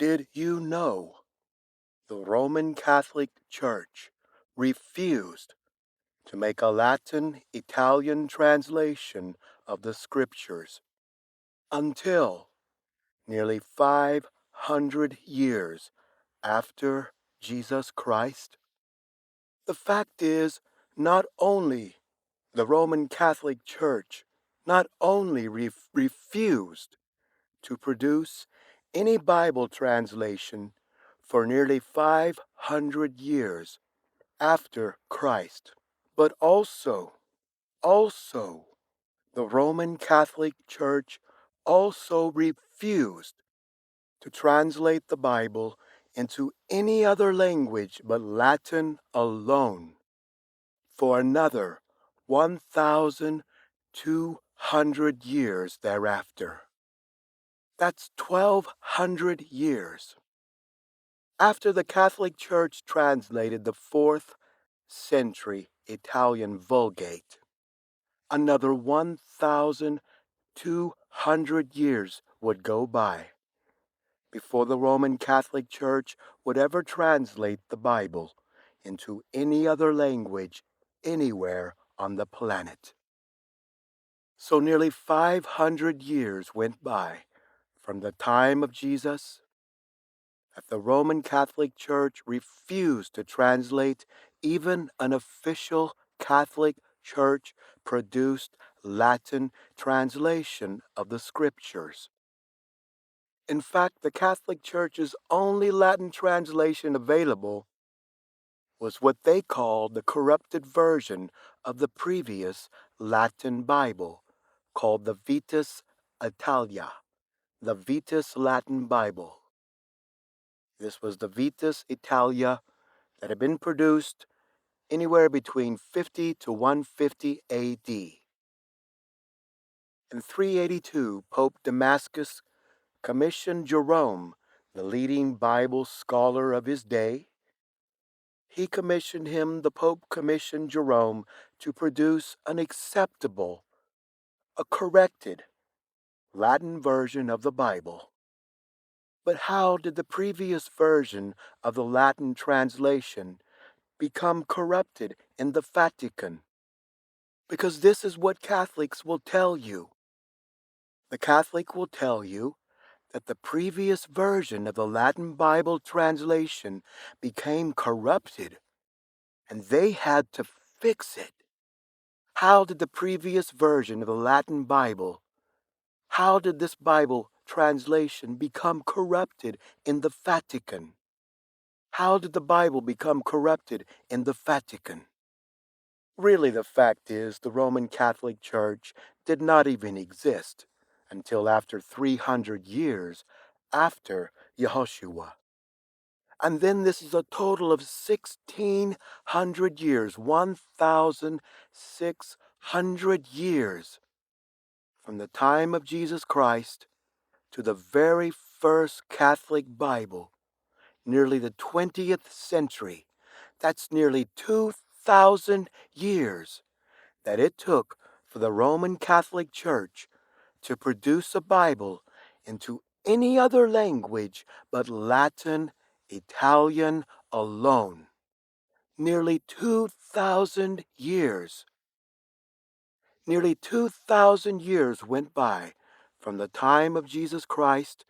Did you know the Roman Catholic Church refused to make a Latin-Italian translation of the Scriptures until nearly 500 years after Jesus Christ? The fact is, not only the Roman Catholic Church not only refused to produce any Bible translation for nearly 500 years after Christ, but also, the Roman Catholic Church also refused to translate the Bible into any other language but Latin alone for another 1,200 years thereafter. That's 1,200 years. After the Catholic Church translated the 4th century Italian Vulgate, another 1,200 years would go by before the Roman Catholic Church would ever translate the Bible into any other language anywhere on the planet. So nearly 500 years went by from the time of Jesus that the Roman Catholic Church refused to translate even an official Catholic Church produced Latin translation of the Scriptures. In fact, the Catholic Church's only Latin translation available was what they called the corrupted version of the previous Latin Bible, called the Vetus Italia, the Vetus Latin Bible. This was the Vetus Italia that had been produced anywhere between 50 to 150 A.D. In 382, Pope Damascus commissioned Jerome, the leading Bible scholar of his day. The Pope commissioned Jerome to produce an acceptable, a corrected Latin version of the Bible. But how did the previous version of the Latin translation become corrupted in the Vatican? Because this is what Catholics will tell you. The Catholic will tell you that the previous version of the Latin Bible translation became corrupted, and they had to fix it. How did the previous version of the Latin Bible, how did this Bible translation become corrupted in the Vatican? How did the Bible become corrupted in the Vatican? Really, the fact is, the Roman Catholic Church did not even exist until after 300 years after Yehoshua. And then this is a total of 1,600 years, 1,600 years from the time of Jesus Christ to the very first Catholic Bible, nearly the 20th century. That's nearly 2,000 years that it took for the Roman Catholic Church to produce a Bible into any other language but Latin, Italian alone. Nearly 2,000 years. Nearly 2,000 years went by from the time of Jesus Christ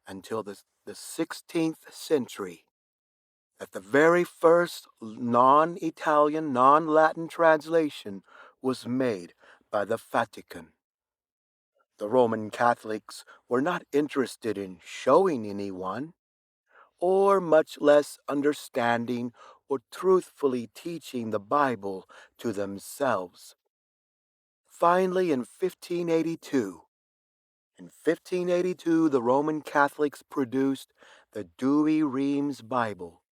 until the 16th century, that the very first non-Italian, non-Latin translation was made by the Vatican. The Roman Catholics were not interested in showing anyone, or much less understanding or truthfully teaching the Bible to themselves. Finally, in 1582, the Roman Catholics produced the Douay-Rheims Bible,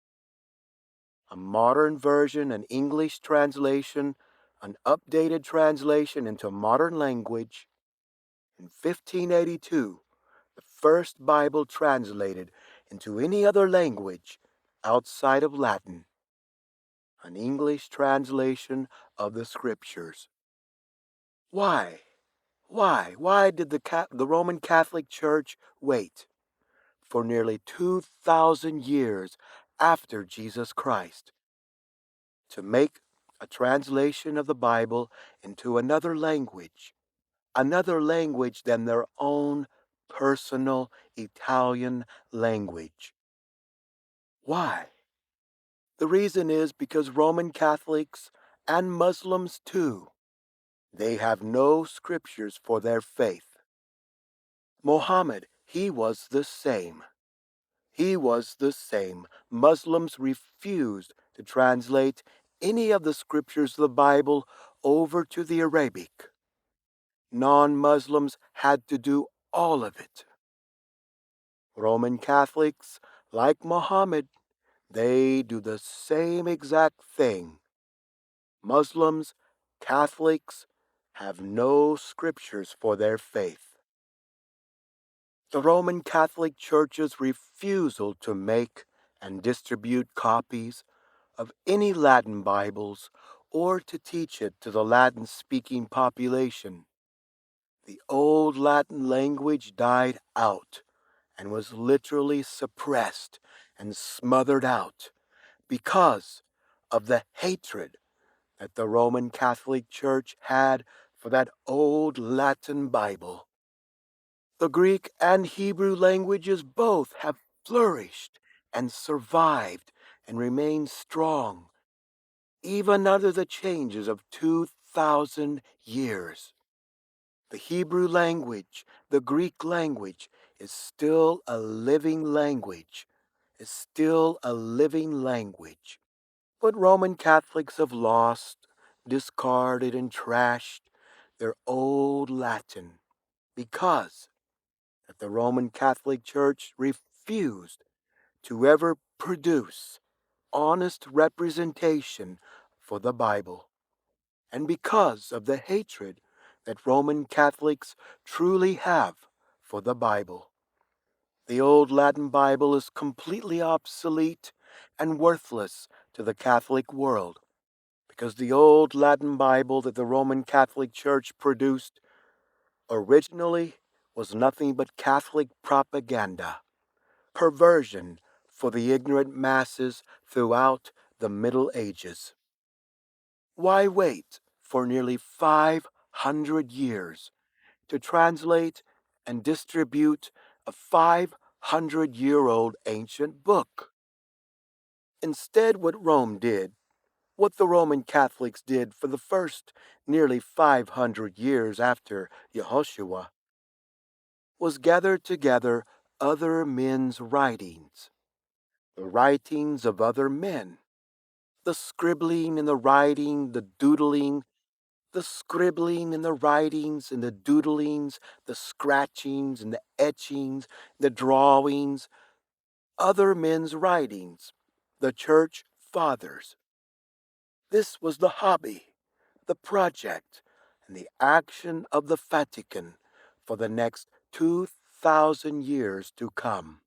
a modern version, an English translation, an updated translation into modern language. In 1582, the first Bible translated into any other language outside of Latin, an English translation of the Scriptures. Why? Why did the Roman Catholic Church wait for nearly 2,000 years after Jesus Christ to make a translation of the Bible into another language than their own personal Italian language. Why? The reason is because Roman Catholics and Muslims too, they have no scriptures for their faith. Mohammed, he was the same. He was the same. Muslims refused to translate any of the scriptures of the Bible over to the Arabic. Non-Muslims had to do all of it. Roman Catholics, like Mohammed, they do the same exact thing. Muslims, Catholics have no scriptures for their faith. The Roman Catholic Church's refusal to make and distribute copies of any Latin Bibles or to teach it to the Latin-speaking population. The old Latin language died out and was literally suppressed and smothered out because of the hatred that the Roman Catholic Church had for that old Latin Bible. The Greek and Hebrew languages both have flourished and survived and remain strong, even under the changes of 2,000 years. The Hebrew language, the Greek language, is still a living language, is still a living language. But Roman Catholics have lost, discarded, and trashed their old Latin because that the Roman Catholic Church refused to ever produce honest representation for the Bible, and because of the hatred that Roman Catholics truly have for the Bible. The old Latin Bible is completely obsolete and worthless to the Catholic world, because the old Latin Bible that the Roman Catholic Church produced originally was nothing but Catholic propaganda, perversion for the ignorant masses throughout the Middle Ages. Why wait for nearly 500 years to translate and distribute a 500-year-old ancient book? Instead, what the Roman Catholics did for the first nearly 500 years after Yehoshua, was gather together other men's writings, the writings of other men, the scribbling and the writing, the doodling, the scribbling and the writings and the doodlings, the scratchings and the etchings, the drawings, other men's writings, the church fathers. This was the hobby, the project, and the action of the Vatican for the next 2,000 years to come.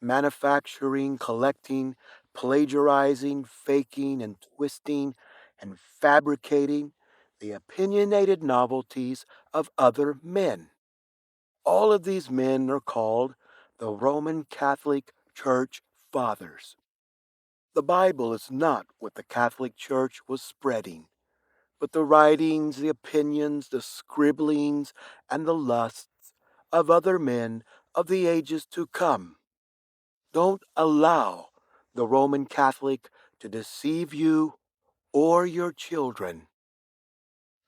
Manufacturing, collecting, plagiarizing, faking, and twisting, and fabricating the opinionated novelties of other men. All of these men are called the Roman Catholic Church Fathers. The Bible is not what the Catholic Church was spreading, but the writings, the opinions, the scribblings, and the lusts of other men of the ages to come. Don't allow the Roman Catholic to deceive you or your children.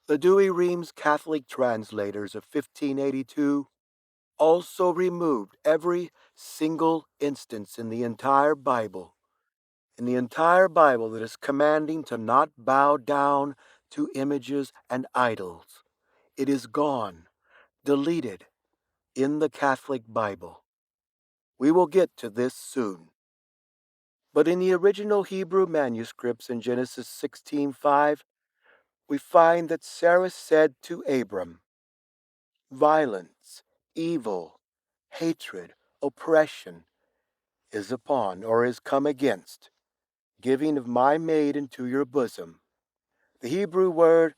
The Douay-Rheims Catholic translators of 1582 also removed every single instance in the entire Bible that is commanding to not bow down to images and idols. It is gone, deleted in the Catholic Bible. We will get to this soon. But in the original Hebrew manuscripts in Genesis 16:5, we find that Sarah said to Abram, "Violence, evil, hatred, oppression is upon or is come against, giving of my maid into your bosom." The Hebrew word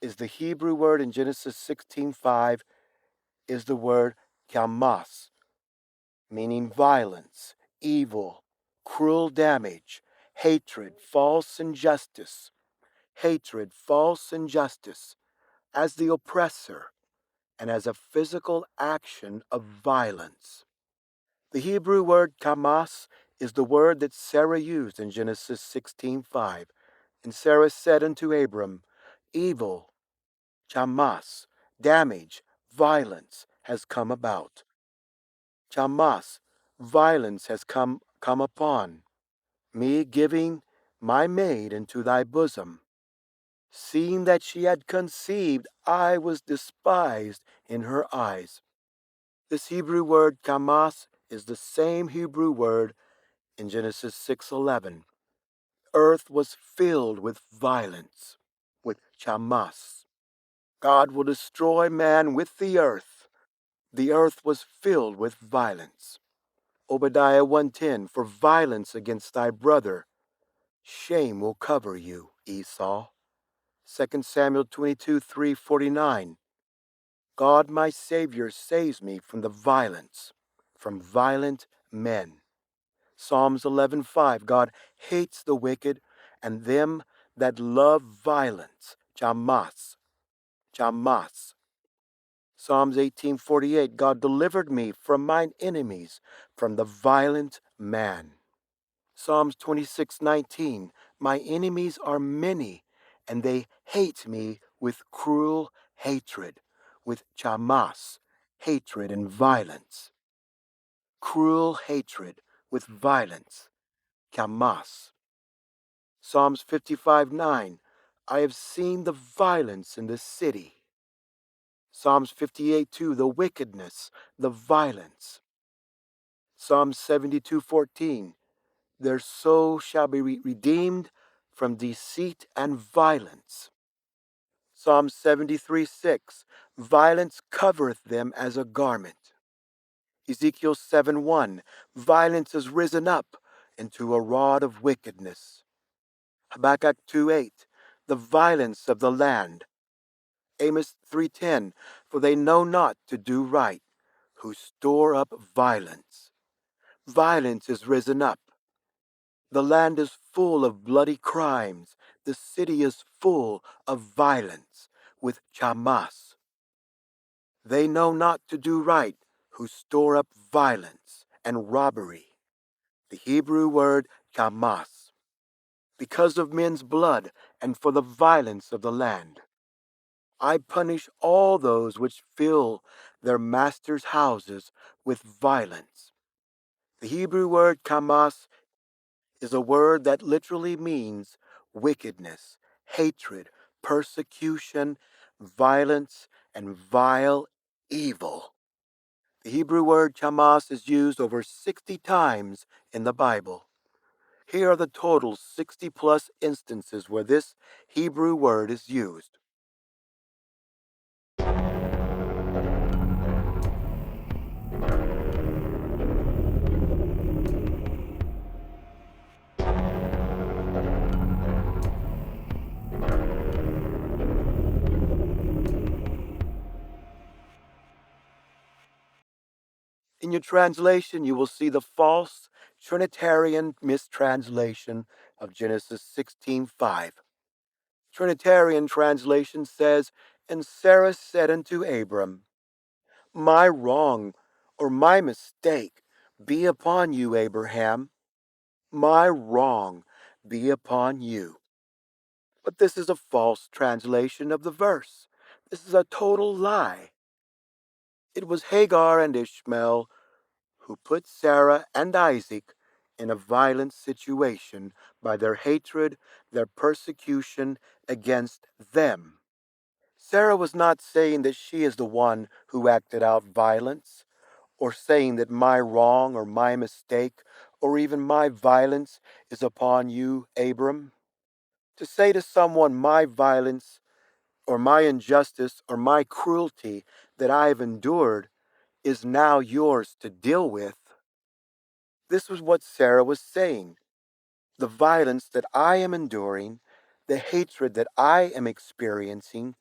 in Genesis 16:5 is the word kamas, meaning violence, evil, cruel damage, hatred, false injustice, hatred, false injustice, as the oppressor and as a physical action of violence. The Hebrew word kamas is the word that Sarah used in Genesis 16:5. And Sarah said unto Abram, evil, chamas, damage, violence has come about. Chamas, violence has come upon me, giving my maid into thy bosom. Seeing that she had conceived, I was despised in her eyes. This Hebrew word kamas is the same Hebrew word in Genesis 6:11. Earth was filled with violence, with chamas. God will destroy man with the earth. The earth was filled with violence. Obadiah 1:10, for violence against thy brother, shame will cover you, Esau. 2 Samuel 22:3-49, God my Savior saves me from the violence, from violent men. Psalms 11:5, God hates the wicked and them that love violence, Jamas, Jamas. Psalms 18:48, God delivered me from mine enemies, from the violent man. Psalms 26:19, my enemies are many, and they hate me with cruel hatred, with chamas, hatred and violence. Cruel hatred with violence, chamas. Psalms 55:9, I have seen the violence in the city. Psalms 58:2, the wickedness, the violence. Psalms 72:14, their soul shall be redeemed from deceit and violence. Psalm 73:6, violence covereth them as a garment. Ezekiel 7:1, violence is risen up into a rod of wickedness. Habakkuk 2:8, the violence of the land. Amos 3:10, for they know not to do right, who store up violence. Violence is risen up. The land is full of bloody crimes. The city is full of violence, with chamas. They know not to do right, who store up violence and robbery. The Hebrew word chamas, because of men's blood and for the violence of the land. I punish all those which fill their masters' houses with violence. The Hebrew word chamas is a word that literally means wickedness, hatred, persecution, violence, and vile evil. The Hebrew word chamas is used over 60 times in the Bible. Here are the total 60 plus instances where this Hebrew word is used. In your translation, you will see the false Trinitarian mistranslation of Genesis 16:5. Trinitarian translation says, and Sarah said unto Abram, my wrong or my mistake be upon you, Abraham. My wrong be upon you. But this is a false translation of the verse. This is a total lie. It was Hagar and Ishmael who put Sarah and Isaac in a violent situation by their hatred, their persecution against them. Sarah was not saying that she is the one who acted out violence, or saying that my wrong or my mistake or even my violence is upon you, Abram. To say to someone my violence or my injustice or my cruelty that I have endured is now yours to deal with. This was what Sarah was saying. The violence that I am enduring, the hatred that I am experiencing,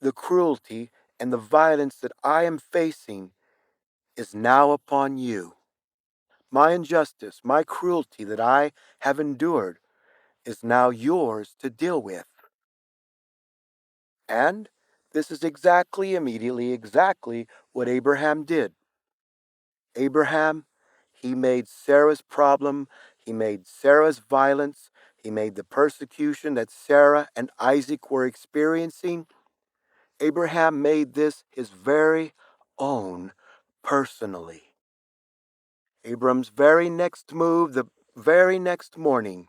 the cruelty and the violence that I am facing is now upon you. My injustice, my cruelty that I have endured is now yours to deal with. And this is immediately exactly what Abraham did. Abraham, he made Sarah's problem, he made Sarah's violence, he made the persecution that Sarah and Isaac were experiencing. Abraham made this his very own personally. Abram's very next move, the very next morning,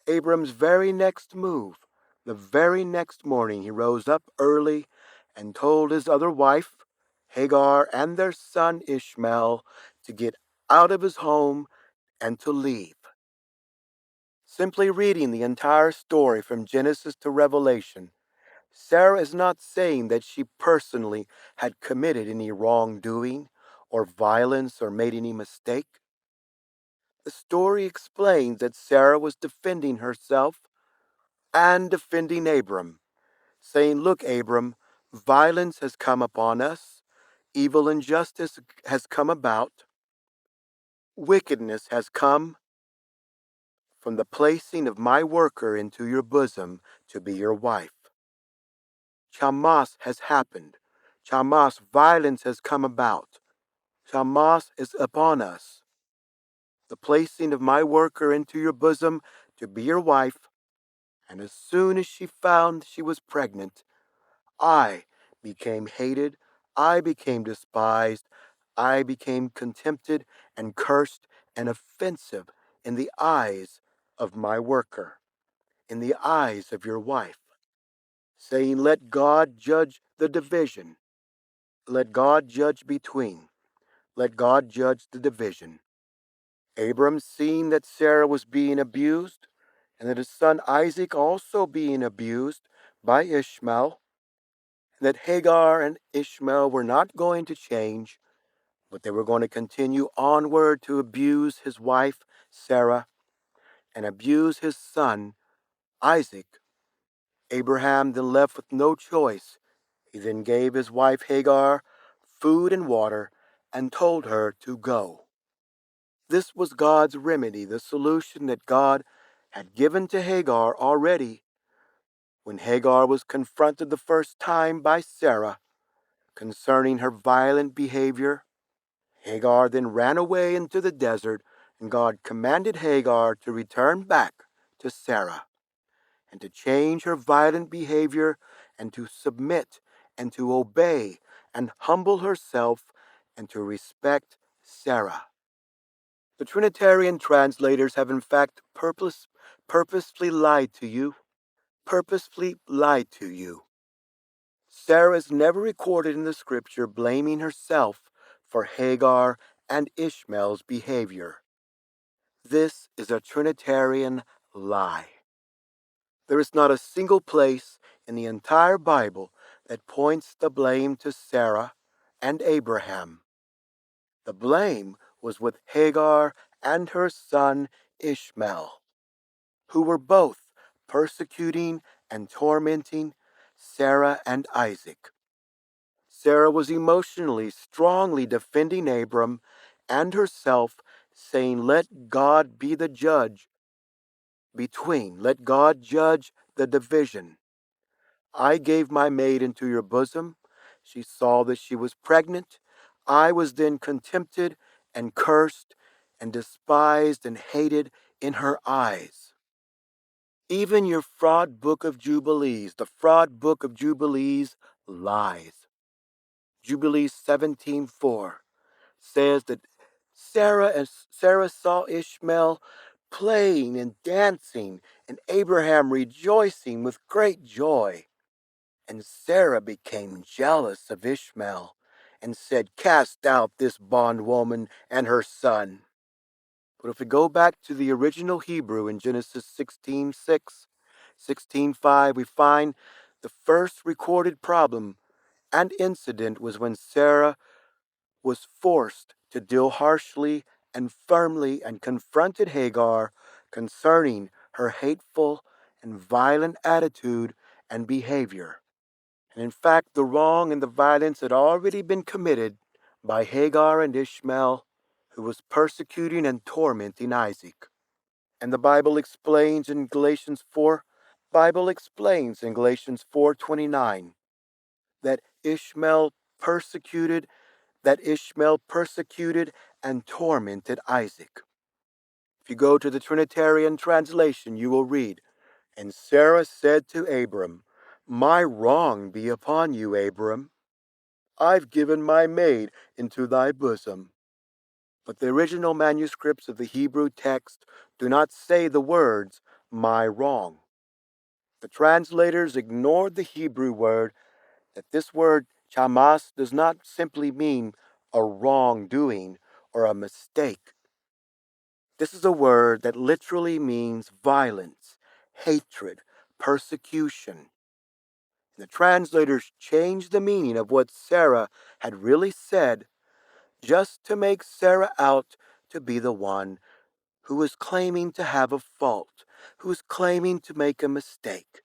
Abram's very next move, the very next morning, he rose up early and told his other wife, Hagar, and their son Ishmael to get out of his home and to leave. Simply reading the entire story from Genesis to Revelation, Sarah is not saying that she personally had committed any wrongdoing or violence or made any mistake. The story explains that Sarah was defending herself and defending Abram, saying, "Look, Abram, violence has come upon us, evil and injustice has come about, wickedness has come from the placing of my worker into your bosom to be your wife. Chamas has happened. Chamas, violence has come about. Chamas is upon us. The placing of my worker into your bosom to be your wife, and as soon as she found she was pregnant, I became hated, I became despised, I became contempted and cursed and offensive in the eyes of my worker, in the eyes of your wife, saying, let God judge the division, let God judge between, let God judge the division." Abram, seeing that Sarah was being abused, and that his son Isaac also being abused by Ishmael, and that Hagar and Ishmael were not going to change, but they were going to continue onward to abuse his wife Sarah and abuse his son Isaac, Abraham then left with no choice. He then gave his wife Hagar food and water and told her to go. This was God's remedy, the solution that God had given to Hagar already when Hagar was confronted the first time by Sarah concerning her violent behavior. Hagar then ran away into the desert, and God commanded Hagar to return back to Sarah and to change her violent behavior and to submit and to obey and humble herself and to respect Sarah. The Trinitarian translators have in fact purposefully lied to you. Purposefully lied to you. Sarah is never recorded in the scripture blaming herself for Hagar and Ishmael's behavior. This is a Trinitarian lie. There is not a single place in the entire Bible that points the blame to Sarah and Abraham. The blame was with Hagar and her son Ishmael, who were both persecuting and tormenting Sarah and Isaac. Sarah was emotionally, strongly defending Abram and herself, saying, let God be the judge between, let God judge the division. I gave my maid into your bosom. She saw that she was pregnant. I was then contempted and cursed and despised and hated in her eyes. Even your fraud book of Jubilees, the fraud book of Jubilees, lies. Jubilees 17:4 says that Sarah saw Ishmael playing and dancing, and Abraham rejoicing with great joy. And Sarah became jealous of Ishmael and said, cast out this bondwoman and her son. But if we go back to the original Hebrew in Genesis 16:6, 16:5, we find the first recorded problem and incident was when Sarah was forced to deal harshly and firmly and confronted Hagar concerning her hateful and violent attitude and behavior. And in fact, the wrong and the violence had already been committed by Hagar and Ishmael, who was persecuting and tormenting Isaac. And the Bible explains in Galatians 4:29 that Ishmael persecuted and tormented Isaac. If you go to the Trinitarian translation, you will read, "And Sarah said to Abram, My wrong be upon you, Abram. I've given my maid into thy bosom." But the original manuscripts of the Hebrew text do not say the words, "my wrong." The translators ignored the Hebrew word, that this word chamas does not simply mean a wrongdoing or a mistake. This is a word that literally means violence, hatred, persecution. The translators changed the meaning of what Sarah had really said just to make Sarah out to be the one who is claiming to have a fault, who is claiming to make a mistake.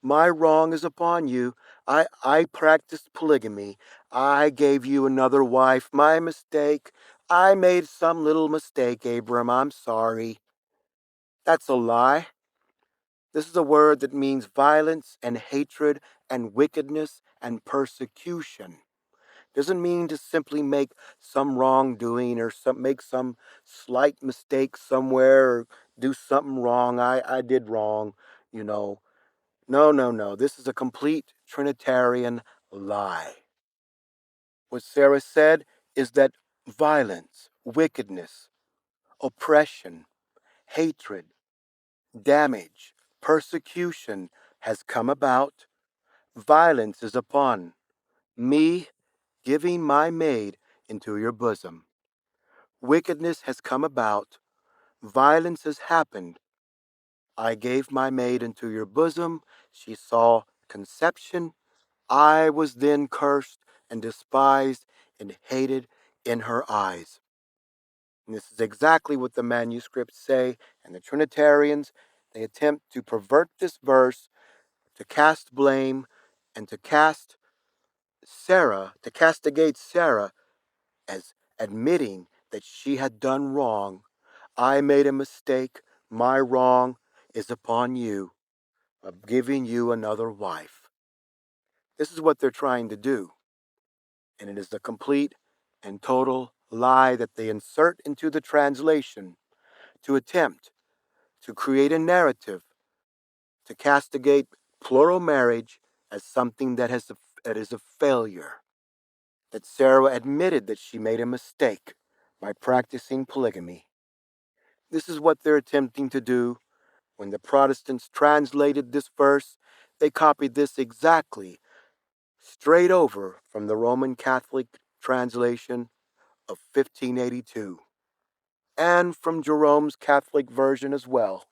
My wrong is upon you. I practiced polygamy. I gave you another wife. My mistake. I made some little mistake, Abram. I'm sorry. That's a lie. This is a word that means violence and hatred and wickedness and persecution. Doesn't mean to simply make some wrongdoing or make some slight mistake somewhere or do something wrong. I did wrong, you know. No, no, no. This is a complete Trinitarian lie. What Sarah said is that violence, wickedness, oppression, hatred, damage, persecution has come about. Violence is upon me giving my maid into your bosom. Wickedness has come about. Violence has happened. I gave my maid into your bosom. She saw conception. I was then cursed and despised and hated in her eyes. And this is exactly what the manuscripts say, and the Trinitarians, they attempt to pervert this verse, to cast blame, and to castigate Sarah as admitting that she had done wrong. I made a mistake. My wrong is upon you of giving you another wife. This is what they're trying to do. And it is the complete and total lie that they insert into the translation to attempt to create a narrative to castigate plural marriage as something that is a failure. That Sarah admitted that she made a mistake by practicing polygamy. This is what they're attempting to do. When the Protestants translated this verse, they copied this exactly, straight over from the Roman Catholic translation of 1582, and from Jerome's Catholic version as well.